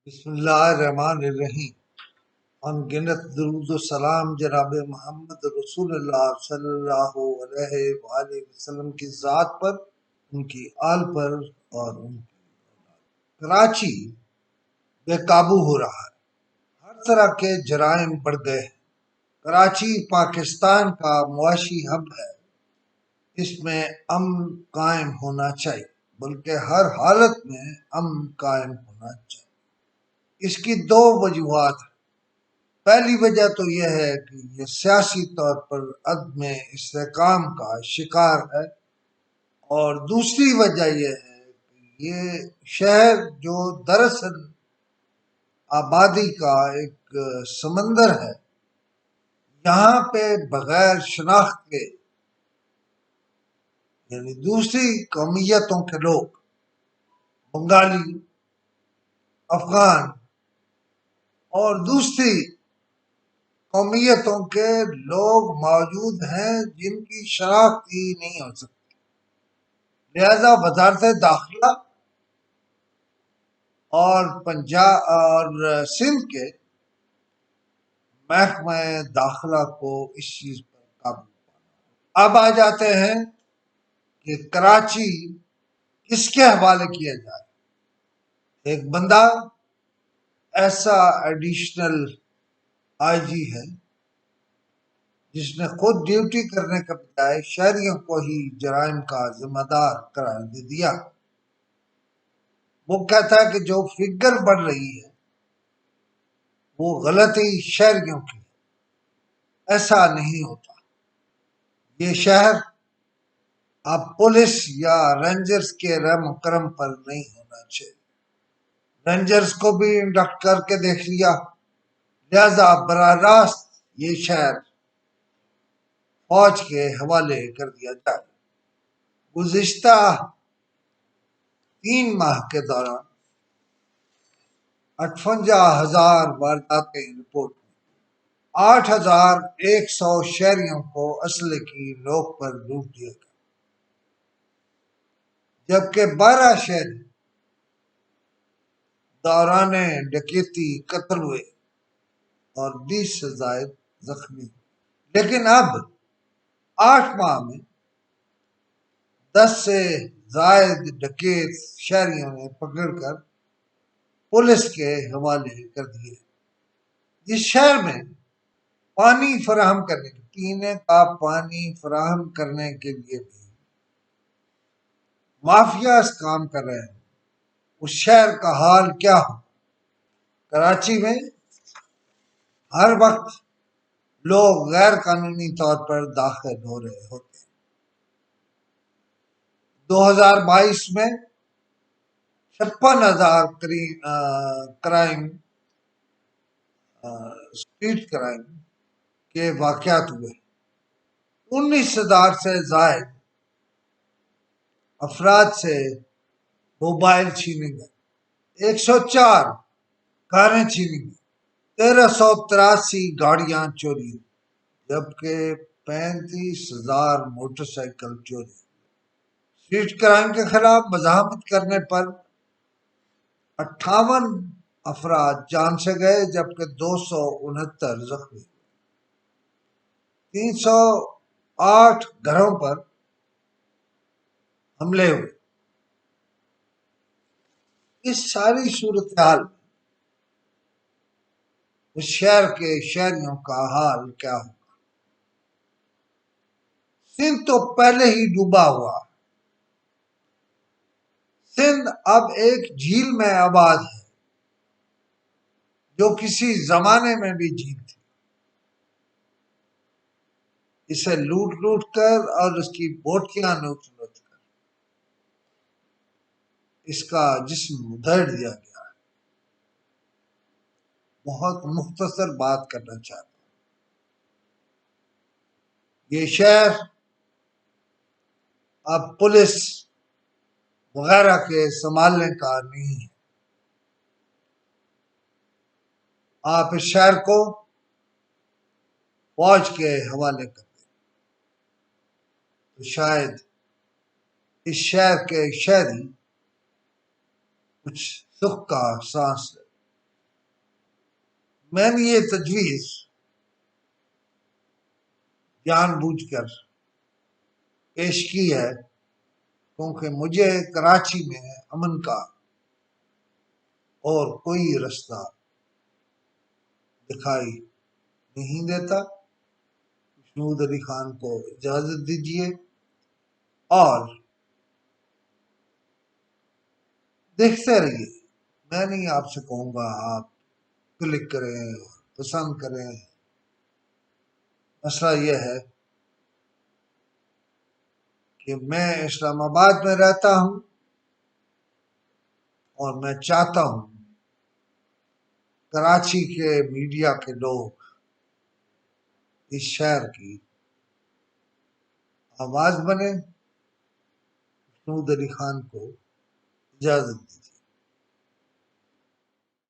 بسم اللہ الرحمن الرحیم۔ ہم گنت درود و سلام جناب محمد رسول اللہ صلی اللہ علیہ وآلہ وسلم کی ذات پر، ان کی آل پر اور ان کی کراچی بے قابو ہو رہا ہے۔ ہر طرح کے جرائم بڑھ گئے ہیں۔ کراچی پاکستان کا معاشی ہب ہے، اس میں امن قائم ہونا چاہیے، بلکہ ہر حالت میں امن قائم ہونا چاہیے۔ اس کی دو وجوہات ہیں۔ پہلی وجہ تو یہ ہے کہ یہ سیاسی طور پر عدم استحکام کا شکار ہے، اور دوسری وجہ یہ ہے کہ یہ شہر جو دراصل آبادی کا ایک سمندر ہے، یہاں پہ بغیر شناخت کے، یعنی دوسری قومیتوں کے لوگ، بنگالی، افغان اور دوسری قومیتوں کے لوگ موجود ہیں جن کی شناخت ہی نہیں ہو سکتی۔ لہذا وزارت داخلہ اور پنجاب اور سندھ کے محکمہ داخلہ کو اس چیز پر قابو پانا۔ اب آ جاتے ہیں کہ کراچی کس کے حوالے کیا جائے۔ ایک بندہ ایسا ایڈیشنل آئی جی ہے جس نے خود ڈیوٹی کرنے کے بجائے شہریوں کو ہی جرائم کا ذمہ دار قرار دے دیا۔ وہ کہتا ہے کہ جو فگر بڑھ رہی ہے وہ غلطی شہریوں کی ہے۔ ایسا نہیں ہوتا۔ یہ شہر اب پولیس یا رینجرز کے رحم و کرم پر نہیں ہونا چاہیے۔ رینجرز کو بھی انڈکٹ کر کے دیکھ لیا، لہذا براہ راست یہ شہر فوج کے حوالے کر دیا جائے۔ گزشتہ 3 ماہ کے دوران 58,000 وارداتیں رپورٹ ہوئی۔ 8,100 شہریوں کو اسلحے کی نوک پر لوٹ دیا گیا، جبکہ 12 شہری دوران ڈکیتی قتل ہوئے اور 20 سے زائد زخمی ہوئے۔ لیکن اب 8 ماہ میں 10 سے زائد ڈکیت شہریوں نے پکڑ کر پولیس کے حوالے کر دیے۔ اس شہر میں پانی فراہم کرنے کے پینے کا پانی فراہم کرنے کے لیے بھی مافیاز کام کر رہے ہیں۔ اس شہر کا حال کیا ہو؟ کراچی میں ہر وقت لوگ غیر قانونی طور پر داخل ہو رہے ہوتے ہیں۔ 2022 میں 56,000 کرائم اسٹریٹ کرائم کے واقعات ہوئے۔ 19,000 سے زائد افراد سے موبائل چھینے گئے، 104 کاریں چھینی گئی، 1,383 گاڑیاں چوری ہوئی، جبکہ 35,000 موٹر سائیکل چوری ہوئی۔ اسٹریٹ کرائم کے خلاف مزاحمت کرنے پر 58 افراد جان سے گئے، جبکہ 269 زخمی ہوئے۔ 308 گھروں پر حملے ہوئے۔ اس ساری صورتحال میں اس شہر کے شہریوں کا حال کیا ہوگا؟ سندھ تو پہلے ہی ڈوبا ہوا ہے۔ سندھ اب ایک جھیل میں آباد ہے جو کسی زمانے میں بھی جھیل تھی۔ اسے لوٹ لوٹ کر اور اس کی بوٹیاں نوچ نوچ کر اس کا جسم ادھیڑ دیا گیا ہے۔ بہت مختصر بات کرنا چاہتا ہوں۔ یہ شہر اب پولیس وغیرہ کے سنبھالنے کا نہیں ہے۔ آپ اس شہر کو فوج کے حوالے کر دیں تو شاید اس شہر کے شہری کچھ سکھ کا سانس لے۔ میں نے یہ تجویز جان بوجھ کر پیش کی ہے کیونکہ مجھے کراچی میں امن کا اور کوئی رستہ دکھائی نہیں دیتا۔ محمود علی خان کو اجازت دیجیے اور دیکھتے رہیے۔ میں نہیں آپ سے کہوں گا آپ کلک کریں پسند کریں، مسئلہ یہ ہے کہ میں اسلام آباد میں رہتا ہوں اور میں چاہتا ہوں کراچی کے میڈیا کے لوگ اس شہر کی آواز بنے۔ محمود علی خان کو اجازت دی۔